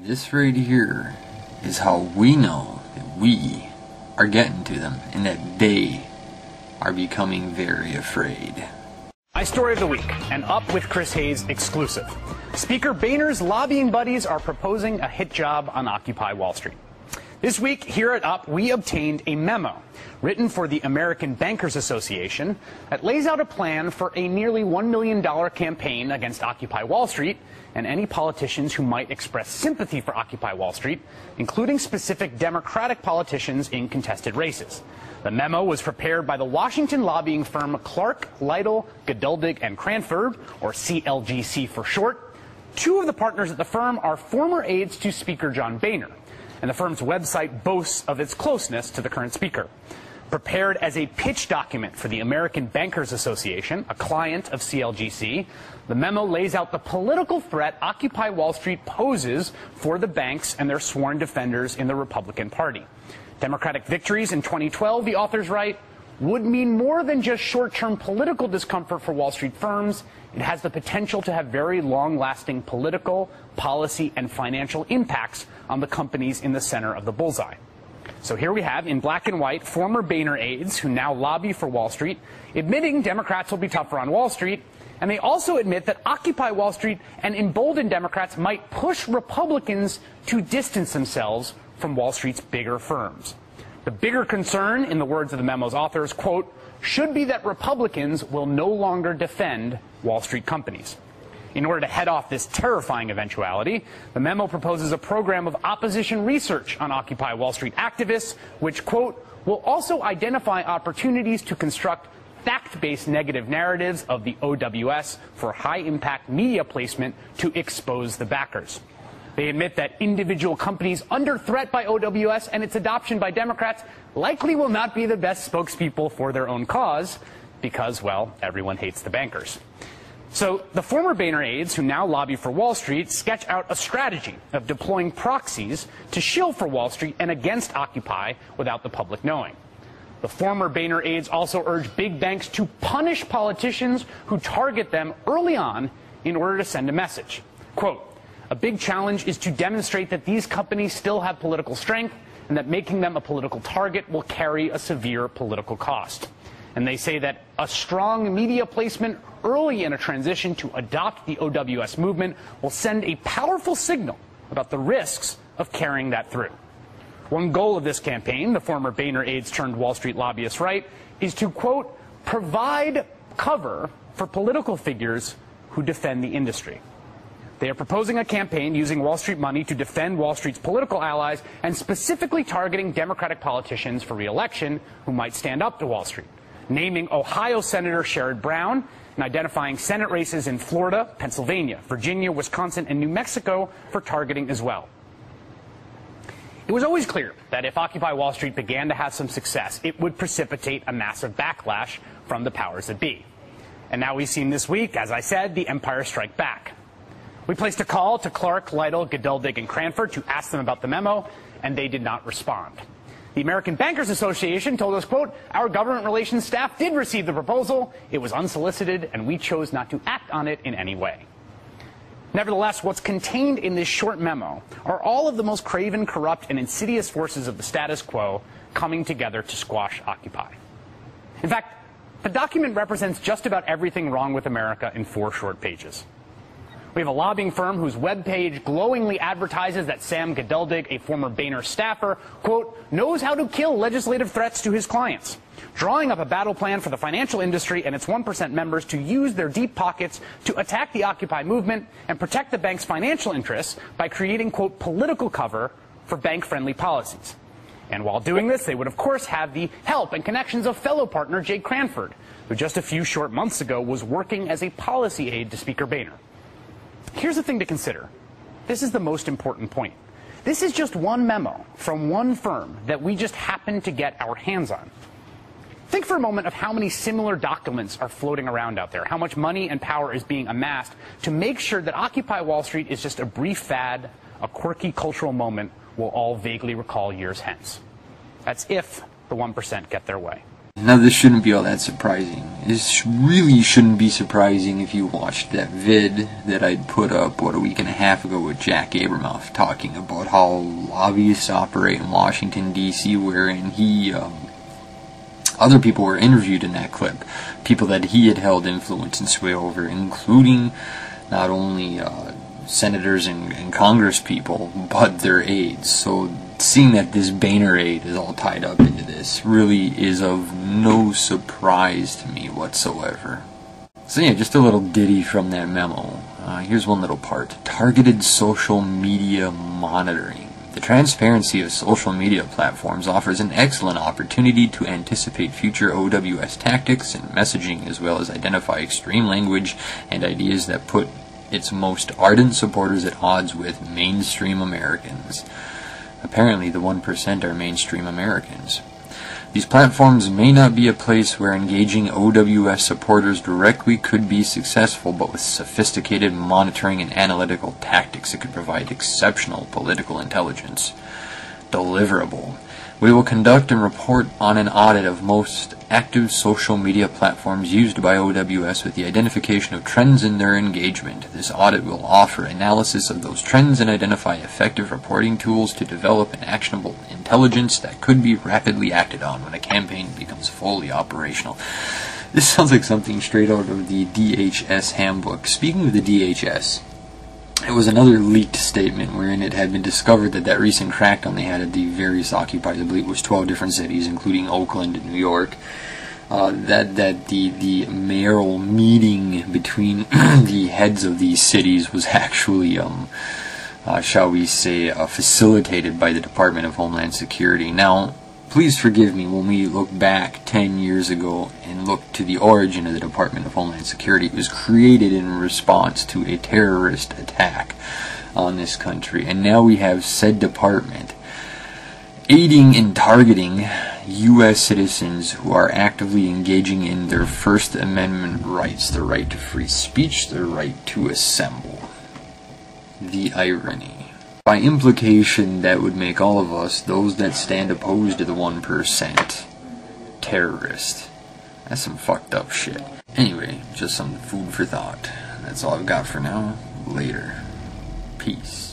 This right here is how we know that we are getting to them and that they are becoming very afraid. My story of the week, an Up with Chris Hayes exclusive. Speaker Boehner's lobbying buddies are proposing a hit job on Occupy Wall Street. This week, here at Up, we obtained a memo written for the American Bankers Association that lays out a plan for a nearly $1 million campaign against Occupy Wall Street and any politicians who might express sympathy for Occupy Wall Street, including specific Democratic politicians in contested races. The memo was prepared by the Washington lobbying firm Clark, Lytle, Geduldig, and Cranford, or CLGC for short. Two of the partners at the firm are former aides to Speaker John Boehner, and the firm's website boasts of its closeness to the current speaker. Prepared as a pitch document for the American Bankers Association, a client of CLGC, the memo lays out the political threat Occupy Wall Street poses for the banks and their sworn defenders in the Republican Party. Democratic victories in 2012, the authors write, would mean more than just short-term political discomfort for Wall Street firms. It has the potential to have very long-lasting political, policy, and financial impacts on the companies in the center of the bullseye. So here we have, in black and white, former Boehner aides who now lobby for Wall Street, admitting Democrats will be tougher on Wall Street, and they also admit that Occupy Wall Street and emboldened Democrats might push Republicans to distance themselves from Wall Street's bigger firms. The bigger concern, in the words of the memo's authors, quote, should be that Republicans will no longer defend Wall Street companies. In order to head off this terrifying eventuality, the memo proposes a program of opposition research on Occupy Wall Street activists, which, quote, will also identify opportunities to construct fact-based negative narratives of the O.W.S. for high-impact media placement to expose the backers. They admit that individual companies under threat by O.W.S. and its adoption by Democrats likely will not be the best spokespeople for their own cause because, well, everyone hates the bankers. So the former Boehner aides who now lobby for Wall Street sketch out a strategy of deploying proxies to shill for Wall Street and against Occupy without the public knowing. The former Boehner aides also urge big banks to punish politicians who target them early on in order to send a message. Quote, a big challenge is to demonstrate that these companies still have political strength and that making them a political target will carry a severe political cost. And they say that a strong media placement early in a transition to adopt the O.W.S. movement will send a powerful signal about the risks of carrying that through. One goal of this campaign, the former Boehner aides turned Wall Street lobbyists write, is to, quote, provide cover for political figures who defend the industry. They are proposing a campaign using Wall Street money to defend Wall Street's political allies and specifically targeting Democratic politicians for re-election who might stand up to Wall Street, naming Ohio Senator Sherrod Brown and identifying Senate races in Florida, Pennsylvania, Virginia, Wisconsin, and New Mexico for targeting as well. It was always clear that if Occupy Wall Street began to have some success, it would precipitate a massive backlash from the powers that be. And now we've seen this week, as I said, the empire strike back. We placed a call to Clark, Lytle, Geduldig, and Cranford to ask them about the memo, and they did not respond. The American Bankers Association told us, quote, our government relations staff did receive the proposal. It was unsolicited, and we chose not to act on it in any way. Nevertheless, what's contained in this short memo are all of the most craven, corrupt, and insidious forces of the status quo coming together to squash Occupy. In fact, the document represents just about everything wrong with America in 4 short pages. We have a lobbying firm whose webpage glowingly advertises that Sam Geduldig, a former Boehner staffer, quote, knows how to kill legislative threats to his clients, drawing up a battle plan for the financial industry and its 1% members to use their deep pockets to attack the Occupy movement and protect the bank's financial interests by creating, quote, political cover for bank-friendly policies. And while doing this, they would, of course, have the help and connections of fellow partner Jay Cranford, who just a few short months ago was working as a policy aide to Speaker Boehner. Here's the thing to consider. This is the most important point. This is just one memo from one firm that we just happened to get our hands on. Think for a moment of how many similar documents are floating around out there, how much money and power is being amassed to make sure that Occupy Wall Street is just a brief fad, a quirky cultural moment we'll all vaguely recall years hence. That's if the 1% get their way. Now this shouldn't be all that surprising. This really shouldn't be surprising if you watched that vid that I'd put up, a week and a half ago with Jack Abramoff, talking about how lobbyists operate in Washington, D.C., wherein other people were interviewed in that clip, people that he had held influence and sway over, including not only senators and Congress people, but their aides. So seeing that this Boehner aide is all tied up into this really is of no surprise to me whatsoever. So yeah, just a little ditty from that memo. Here's one little part. Targeted social media monitoring. The transparency of social media platforms offers an excellent opportunity to anticipate future O.W.S. tactics and messaging, as well as identify extreme language and ideas that put its most ardent supporters at odds with mainstream Americans. Apparently, the 1% are mainstream Americans. These platforms may not be a place where engaging O.W.S. supporters directly could be successful, but with sophisticated monitoring and analytical tactics, it could provide exceptional political intelligence. Deliverable. We will conduct and report on an audit of most active social media platforms used by O.W.S. with the identification of trends in their engagement. This audit will offer analysis of those trends and identify effective reporting tools to develop an actionable intelligence that could be rapidly acted on when a campaign becomes fully operational. This sounds like something straight out of the DHS handbook. Speaking of the DHS, it was another leaked statement wherein it had been discovered that recent crackdown they had at the various occupied, I believe it was 12 different cities, including Oakland and New York, that the mayoral meeting between the heads of these cities was actually, shall we say, facilitated by the Department of Homeland Security. Now, please forgive me when we look back 10 years ago and look to the origin of the Department of Homeland Security. It was created in response to a terrorist attack on this country. And now we have said department aiding and targeting U.S. citizens who are actively engaging in their First Amendment rights, the right to free speech, the right to assemble. The irony. By implication, that would make all of us, those that stand opposed to the 1%, terrorists. That's some fucked up shit. Anyway, just some food for thought. That's all I've got for now. Later. Peace.